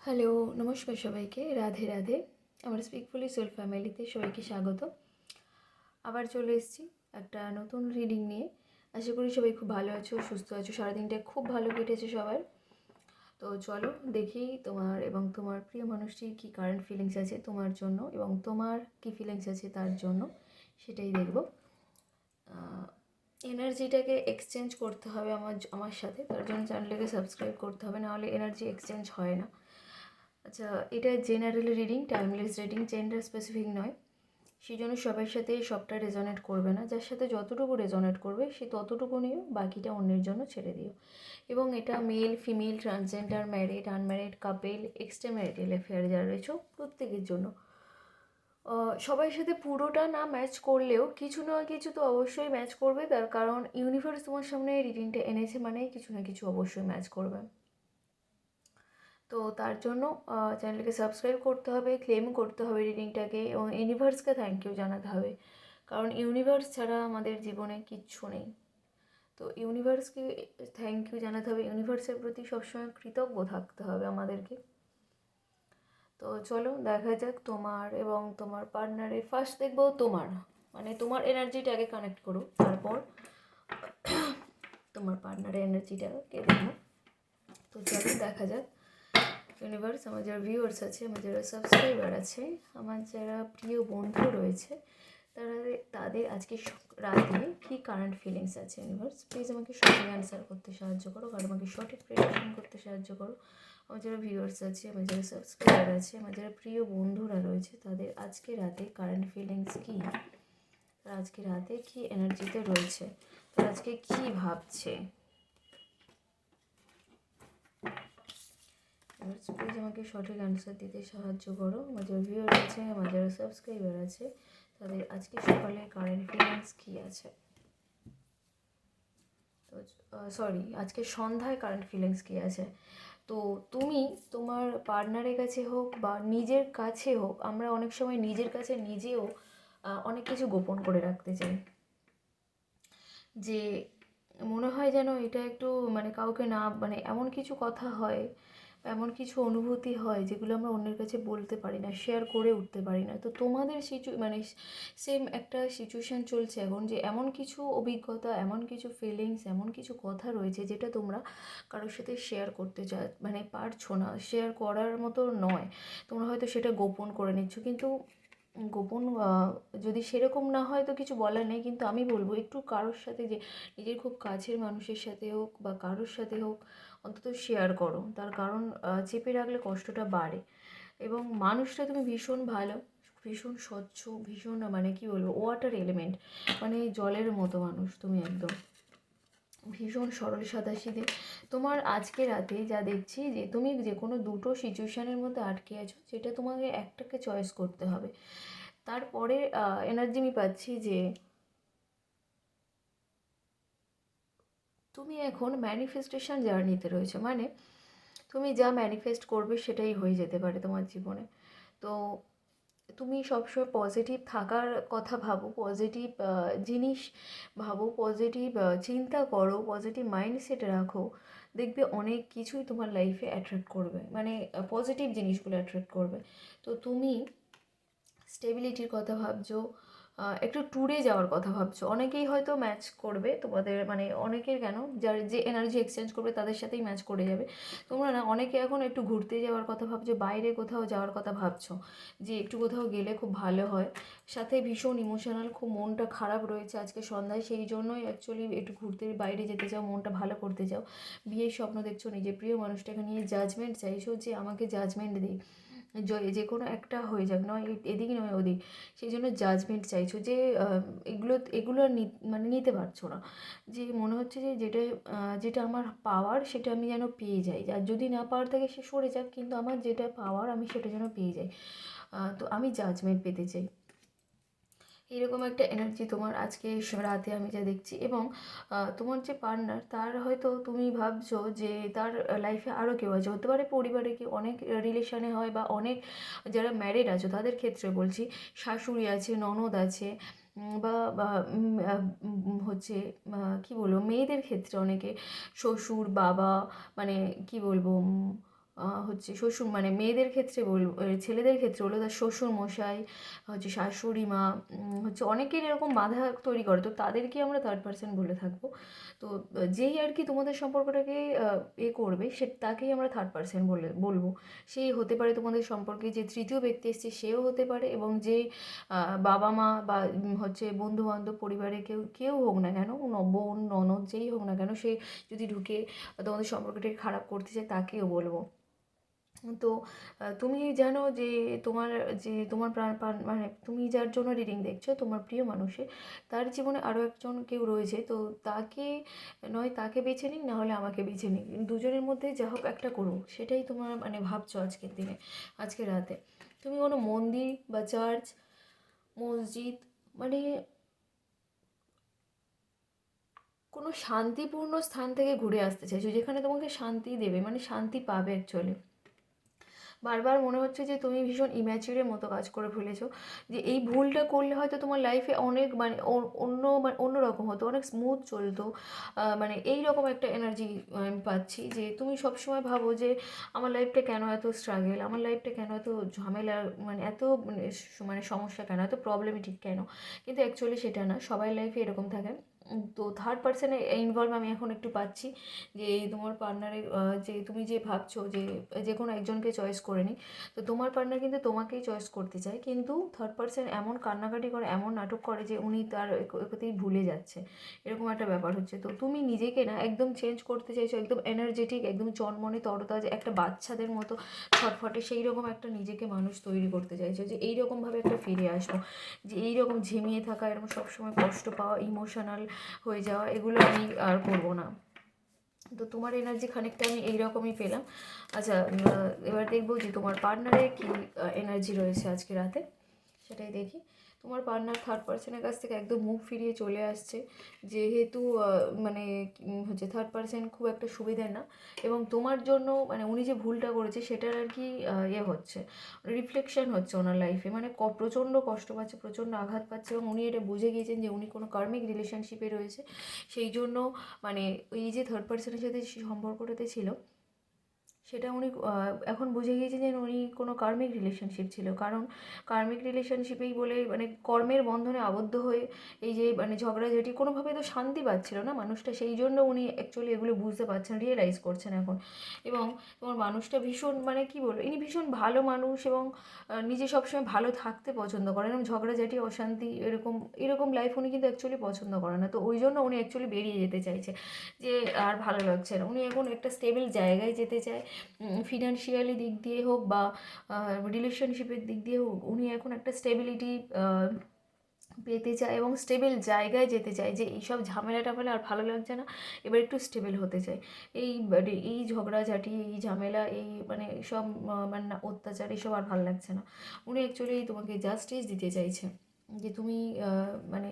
Hello, নমস্কার সবাইকে। রাধে রাধে। আমার স্পিকফুলি সোল ফ্যামিলিতে সবাইকে স্বাগত। আবার চলে এসেছি একটা নতুন রিডিং নিয়ে। আশা করি সবাই খুব ভালো আছো, সুস্থ আছো, সারাদিনটা খুব ভালো কেটেছে সবার। তো চলো দেখি তোমার এবং তোমার প্রিয় মানুষটির কী কারেন্ট ফিলিংস আছে তোমার জন্য এবং তোমার কী ফিলিংস আছে তার জন্য, সেটাই দেখব। এনার্জিটাকে এক্সচেঞ্জ করতে হবে আমার সাথে, তার জন্য চ্যানেলটাকে সাবস্ক্রাইব করতে হবে, নাহলে এনার্জি এক্সচেঞ্জ হয় না। আচ্ছা, এটা general reading, timeless reading, gender specific নয়। সেই জন্য সবার সাথে সবটা রেজনেট করবে না। যার সাথে যতটুকু রেজনেট করবে সে ততটুকু নিও, বাকিটা অন্যের জন্য ছেড়ে দিও। এবং এটা male, female, transgender, married, unmarried, couple, extra marital affair যারা রয়েছে প্রত্যেকের জন্য। সবার সাথে পুরোটা না ম্যাচ করলেও কিছু না কিছু তো অবশ্যই ম্যাচ করবে, তার কারণ ইউনিভার্স তোমার সামনে রিডিংটা এনেছে মানে কিছু না কিছু অবশ্যই ম্যাচ করবে। তো তার জন্য চ্যানেলকে সাবস্ক্রাইব করতে হবে, ক্লেম করতে হবে রিডিংটাকে, এবং ইউনিভার্সকে থ্যাংক ইউ জানাতে হবে, কারণ ইউনিভার্স ছাড়া আমাদের জীবনে কিচ্ছু নেই। তো ইউনিভার্সকে থ্যাংক ইউ জানাতে হবে, ইউনিভার্সের প্রতি সবসময় কৃতজ্ঞ থাকতে হবে আমাদেরকে। তো চলো দেখা যাক তোমার এবং তোমার পার্টনারের। ফার্স্ট দেখবো তোমার, মানে তোমার এনার্জিটাকে কানেক্ট করো, তারপর তোমার পার্টনারের এনার্জিটাকে দেখো। তো চলো দেখা যাক ইউনিভার্স, আমার যারা ভিউয়ার্স আছে, আমার যারা সাবস্ক্রাইবার আছে, আমার যারা প্রিয় বন্ধু রয়েছে, তাদের আজকে রাতে কী কারেন্ট ফিলিংস আছে। ইউনিভার্স প্লিজ আমাকে সঠিক অ্যান্সার করতে সাহায্য করো, আর আমাকে সঠিক প্রেডিকশন করতে সাহায্য করো। আমার যারা ভিউয়ার্স আছে, আমার যারা সাবস্ক্রাইবার আছে, আমার যারা প্রিয় বন্ধুরা রয়েছে, তাদের আজকে রাতে কারেন্ট ফিলিংস কী, তারা আজকে রাতে কী এনার্জিতে রয়েছে, তারা আজকে কী ভাবছে। প্লিজ আমাকে সঠিক অ্যান্সার দিতে সাহায্য করো। আমার যারা ভিউয়ার আছে, আমার যারা সাবস্ক্রাইবার আছে, তাদের আজকে সকালে কারেন্ট ফিলিংস কী আছে। তো সরি, আজকে সন্ধ্যায় কারেন্ট ফিলিংস কী আছে। তো তুমি তোমার পার্টনারের কাছে হোক বা নিজের কাছে হোক, আমরা অনেক সময় নিজের কাছে নিজেও অনেক কিছু গোপন করে রাখতে চাই, যে মনে হয় যেন এটা একটু মানে কাউকে না, মানে এমন কিছু কথা হয়, এমন কিছু অনুভূতি হয় যেগুলো আমরা অন্যের কাছে বলতে পারি না, শেয়ার করে উঠতে পারি না। তো তোমাদের মানে সেম একটা সিচুয়েশান চলছে এখন, যে এমন কিছু অভিজ্ঞতা, এমন কিছু ফিলিংস, এমন কিছু কথা রয়েছে যেটা তোমরা কারোর সাথে শেয়ার করতে মানে পারছো না, শেয়ার করার মতো নয়। তোমরা হয়তো সেটা গোপন করে নিচ্ছ, কিন্তু গোপন যদি সেরকম না হয় তো কিছু বলার নেই, কিন্তু আমি বলবো একটু কারোর সাথে, যে নিজের খুব কাছের মানুষের সাথে হোক বা কারোর সাথে হোক, অন্তত শেয়ার করো। তার কারণ চেপে রাখলে কষ্টটা বাড়ে। এবং মানুষটা তুমি ভীষণ ভালো, ভীষণ স্বচ্ছ, ভীষণ মানে কি বলবো, ওয়াটার এলিমেন্ট, মানে জলের মতো মানুষ তুমি, একদম ভীষণ সরল সাদাসিধে। তোমার আজকে রাতে যা দেখছি, যে তুমি যে কোনো দুটো সিচুয়েশানের মধ্যে আটকে আছো, যেটা তোমাকে একটাকে চয়েস করতে হবে। তারপরে এনার্জি আমি পাচ্ছি যে তুমি এখন ম্যানিফেস্টেশন জার্নিতে রয়েছে, মানে তুমি যা ম্যানিফেস্ট করবে সেটাই হয়ে যেতে পারে তোমার জীবনে। তো তুমি সবসময় পজিটিভ থাকার কথা ভাবো, পজিটিভ জিনিস ভাবো, পজিটিভ চিন্তা করো, পজিটিভ মাইন্ডসেট রাখো, দেখবে অনেক কিছুই তোমার লাইফে অ্যাট্রাক্ট করবে, মানে পজিটিভ জিনিসগুলো অ্যাট্রাক্ট করবে। তো তুমি স্টেবিলিটির কথা ভাবছো, একটু ট্যুরে যাওয়ার কথা ভাবছো। অনেকেই হয়তো ম্যাচ করবে তোমাদের, মানে অনেকের কেন, যার যে এনার্জি এক্সচেঞ্জ করবে তাদের সাথেই ম্যাচ করে যাবে। তোমরা না অনেকে এখন একটু ঘুরতে যাওয়ার কথা ভাবছো, বাইরে কোথাও যাওয়ার কথা ভাবছো, যে একটু কোথাও গেলে খুব ভালো হয়। সাথে ভীষণ ইমোশনাল, খুব মনটা খারাপ রয়েছে আজকে সন্ধ্যায়, সেই জন্যই অ্যাকচুয়ালি একটু ঘুরতে বাইরে যেতে চাও, মনটা ভালো করতে চাও। বিয়ের স্বপ্ন দেখছো, নিজের প্রিয় মানুষটাকে নিয়ে জাজমেন্ট চাইছো, যে আমাকে জাজমেন্ট দিই, যে কোনো একটা হয়ে যাক, নয় এদিক নয় ওদিক, সেই জন্য জাজমেন্ট চাইছো, যে এগুলো মানে নিতে পারছো না, যে মনে হচ্ছে যে যেটা যেটা আমার পাওয়ার সেটা আমি যেন পেয়ে যাই, আর যদি না পাওয়ার থাকে সে সরে যাক, কিন্তু আমার যেটা পাওয়ার আমি সেটা যেন পেয়ে যাই। তো আমি জাজমেন্ট পেতে চাই, এরকম একটা এনার্জি তোমার আজকে রাতে আমি যা দেখছি। এবং তোমার যে পার্টনার, তার হয়তো তুমি ভাবছো যে তার লাইফে আরও কেউ আছে, হতে পারে পরিবারে কি অনেক রিলেশানে হয়, বা অনেক যারা ম্যারিড আছো তাদের ক্ষেত্রে বলছি, শাশুড়ি আছে, ননদ আছে, হচ্ছে কি বলবো, মেয়েদের ক্ষেত্রে অনেকে শ্বশুর, বাবা, মানে কি বলবো, হচ্ছে শ্বশুর মানে মেয়েদের ক্ষেত্রে বলবো, ছেলেদের ক্ষেত্রে হলো তার শ্বশুর মশাই, হচ্ছে শাশুড়ি মা, হচ্ছে অনেকের এরকম বাধা তৈরি করে, তো তাদেরকে আমরা থার্ড পার্সন বলে থাকবো। তো যেই আর কি তোমাদের সম্পর্কটাকে করবে, সে তাকেই আমরা থার্ড পার্সন বলবো। সেই হতে পারে তোমাদের সম্পর্কে যে তৃতীয় ব্যক্তি এসছে, সেও হতে পারে, এবং যে বাবা মা বা হচ্ছে বন্ধু বান্ধব পরিবারে কেউ কেউ হোক না কেন, বোন ননদ যেই হোক না কেন, সে যদি ঢুকে তোমাদের সম্পর্কটাকে খারাপ করতে চায়, তাকেও বলবো। তো তুমি জানো যে তোমার তোমার মানে তুমি যার জন্য রিডিং দেখছো, তোমার প্রিয় মানুষে, তার জীবনে আরও একজন কেউ রয়েছে। তো তাকে নয় তাকে বেছে নিক, না হলে আমাকে বেছে নিক, দুজনের মধ্যে যা হোক একটা করুক, সেটাই তোমার মানে ভাবছো আজকের দিনে, আজকের রাতে। তুমি কোনো মন্দির বা চার্চ, মসজিদ, মানে কোনো শান্তিপূর্ণ স্থান থেকে ঘুরে আসতে চাইছো, যেখানে তোমাকে শান্তি দেবে, মানে শান্তি পাবে অ্যাকচুয়ালি। বারবার মনে হচ্ছে যে তুমি ভীষণ ইম্যাচিউরের মতো কাজ করে ফেলেছো, যে এই ভুলটা করলে হয়তো তোমার লাইফে অনেক মানে অন্য রকম হতো, অনেক স্মুথ চলতো। মানে এই রকম একটা এনার্জি আমি পাচ্ছি, যে তুমি সবসময় ভাবো যে আমার লাইফটা কেন এত স্ট্রাগেল, আমার লাইফটা কেন এত ঝামেলা, মানে এত মানে সমস্যা কেন, এত প্রবলেমেটিক কেন। কিন্তু অ্যাকচুয়ালি সেটা না, সবাই লাইফে এরকম থাকে। তো থার্ড পার্সনে ইনভলভ আমি এখন একটু পাচ্ছি, যে এই তোমার পার্টনারের যে তুমি যে ভাবছো যে যে কোনো একজনকে চয়েস করে নিই, তো তোমার পার্টনার কিন্তু তোমাকেই চয়েস করতে চায়, কিন্তু থার্ড পার্সন এমন কান্নাকাটি করে, এমন নাটক করে যে উনি তার কথাই ভুলে যাচ্ছে, এরকম একটা ব্যাপার হচ্ছে। তো তুমি নিজেকে না একদম চেঞ্জ করতে চাইছো, একদম এনার্জেটিক, একদম চনমনে তরতাজা, একটা বাচ্চাদের মতো ছটফটে, সেই রকম একটা নিজেকে মানুষ তৈরি করতে চাইছো, যে এইরকমভাবে একটা ফিরে আসবো, যে এইরকম ঝিমিয়ে থাকা, এরকম সবসময় কষ্ট পাওয়া, ইমোশনাল হয়ে যাওয়া, এগুলো আমি আর করবো না। তো তোমার এনার্জি খানিকটা আমি এইরকমই পেলাম। আচ্ছা, এবার দেখবো যে তোমার পার্টনারের কী এনার্জি রয়েছে আজকে রাতে, সেটাই দেখি। তোমার পার্টনার থার্ড পার্সনের কাছ থেকে একদম মুখ ফিরিয়ে চলে আসছে, যেহেতু মানে হচ্ছে থার্ড পার্সন খুব একটা সুবিধার না, এবং তোমার জন্য মানে উনি যে ভুলটা করেছে সেটার আর কি হচ্ছে, রিফ্লেকশন হচ্ছে ওনার লাইফে, মানে প্রচণ্ড কষ্ট পাচ্ছে, প্রচণ্ড আঘাত পাচ্ছে, এবং উনি এটা বুঝে গিয়েছেন যে উনি কোনো কার্মিক রিলেশনশিপে রয়েছে। সেই জন্য মানে এই যে থার্ড পার্সনের সাথে সম্পর্কটাতে ছিল, সেটা উনি এখন বুঝে গিয়েছে যে উনি কোনো কার্মিক রিলেশনশিপ ছিল, কারণ কার্মিক রিলেশনশিপেই বলে মানে কর্মের বন্ধনে আবদ্ধ হয়ে এই যে মানে ঝগড়াঝাটি, কোনোভাবে তো শান্তি পাচ্ছিল না মানুষটা, সেই জন্য উনি অ্যাকচুয়ালি এগুলো বুঝতে পারছেন, রিয়েলাইজ করছেন এখন। এবং তোমার মানুষটা ভীষণ মানে কী বলবো, ইনি ভীষণ ভালো মানুষ, এবং নিজে সবসময় ভালো থাকতে পছন্দ করেন, এবং ঝগড়াঝাটি অশান্তি এরকম এরকম লাইফ উনি কিন্তু অ্যাকচুয়ালি পছন্দ করেন না। তো ওই জন্য উনি অ্যাকচুয়ালি বেরিয়ে যেতে চাইছে, যে আর ভালো লাগছে না, উনি এখন একটা স্টেবল জায়গায় যেতে চায়, ফিনান্সিয়ালি দিক দিয়ে হোক বা রিলেশনশিপের দিক দিয়ে হোক, উনি এখন একটা স্টেবিলিটি পেতে চায়, এবং স্টেবল জায়গায় যেতে চায়, যে এইসব ঝামেলা টামেলা আর ভালো লাগছে না, এবার একটু স্টেবল হতে চায়। এই মানে এই ঝগড়াঝাটি, এই ঝামেলা, এই মানে সব মানে অত্যাচার, এসব আর ভালো লাগছে না। উনি অ্যাকচুয়ালি তোমাকে জাস্টিস দিতে চাইছে, যে তুমি মানে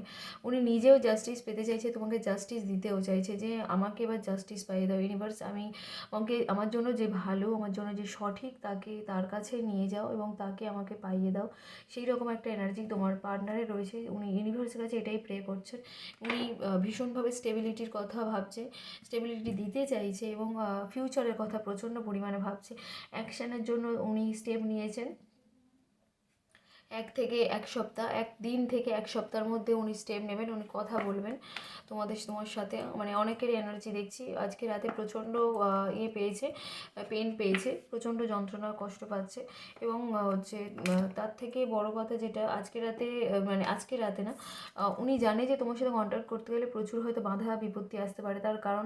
উনি নিজেও জাস্টিস পেতে চাইছে, তোমাকে জাস্টিস দিতেও চাইছে, যে আমাকে এবার জাস্টিস পাইয়ে দাও ইউনিভার্স, আমি আমাকে আমার জন্য যে ভালো, আমার জন্য যে সঠিক, তাকে তার কাছে নিয়ে যাও, এবং তাকে আমাকে পাইয়ে দাও। সেই রকম একটা এনার্জি তোমার পার্টনারে রয়েছে, উনি ইউনিভার্সের কাছে এটাই প্রে করছেন। উনি ভীষণভাবে স্টেবিলিটির কথা ভাবছে, স্টেবিলিটি দিতে চাইছে, এবং ফিউচারের কথা প্রচণ্ড পরিমাণে ভাবছে। অ্যাকশানের জন্য উনি স্টেপ নিয়েছেন, 1 থেকে 1 সপ্তাহ, 1 দিন থেকে 1 সপ্তাহের মধ্যে উনি স্টেপ নেবেন, উনি কথা বলবেন তোমার সাথে। মানে অনেকেরই এনার্জি দেখছি আজকে রাতে প্রচণ্ড পেয়েছে, পেন পেয়েছে, প্রচণ্ড যন্ত্রণা কষ্ট পাচ্ছে, এবং হচ্ছে তার থেকে বড় কথা যেটা আজকে রাতে, মানে আজকে রাতে না, উনি জানে যে তোমার সাথে কন্ট্যাক্ট করতে গেলে প্রচুর হয়তো বাধা বিপত্তি আসতে পারে, তার কারণ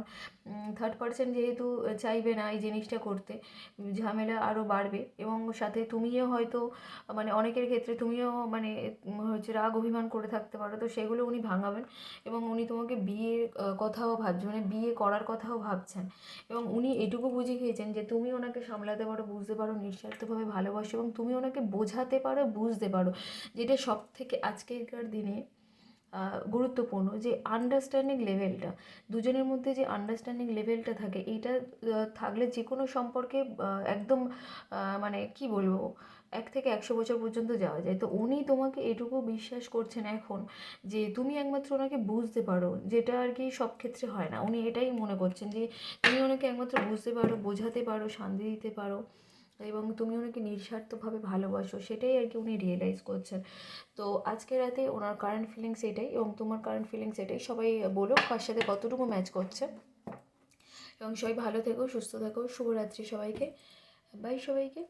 থার্ড পার্সন যেহেতু চাইবে না এই জিনিসটা করতে, ঝামেলা আরও বাড়বে, এবং সাথে তুমিও হয়তো মানে অনেকের ক্ষেত্রে তুমিও মানে হচ্ছে রাগ অভিমান করে থাকতে পারো, তো সেগুলো উনি ভাঙাবেন, এবং উনি তোমাকে বিয়ের কথাও ভাবছেন, মানে বিয়ে করার কথাও ভাবছেন, এবং উনি এটুকু বুঝে গিয়েছেন যে তুমি ওনাকে সামলাতে পারো, বুঝতে পারো, নিঃস্বার্থভাবে ভালোবাসো, এবং তুমি ওনাকে বোঝাতে পারো, বুঝতে পারো, যেটা সব থেকে আজকেরকার দিনে গুরুত্বপূর্ণ, যে আন্ডারস্ট্যান্ডিং লেভেলটা, দুজনের মধ্যে যে আন্ডারস্ট্যান্ডিং লেভেলটা থাকে, এইটা থাকলে যে কোনো সম্পর্কে একদম মানে মানে কি বলবো, 1 থেকে 100 বছর পর্যন্ত যাওয়া যায়। তো উনি তোমাকে এটুকু বিশ্বাস করছেন এখন যে তুমি একমাত্র ওনাকে বুঝতে পারো, যেটা আর কি সব ক্ষেত্রে হয় না। উনি এটাই মনে করছেন যে তুমি ওনাকে একমাত্র বুঝতে পারো, বোঝাতে পারো, শান্তি দিতে পারো এবং তুমি ওনাকে নিঃস্বার্থভাবে ভালোবাসো, সেটাই আর কি উনি রিয়েলাইজ করছেন। তো আজকে রাতে ওনার কারেন্ট ফিলিংস এটাই এবং তোমার কারেন্ট ফিলিংস এটাই। সবাই বলো কার সাথে কতটুকু ম্যাচ করছে। এবং সবাই ভালো থেকো, সুস্থ থেকো। শুভরাত্রি সবাইকে, বাই সবাইকে।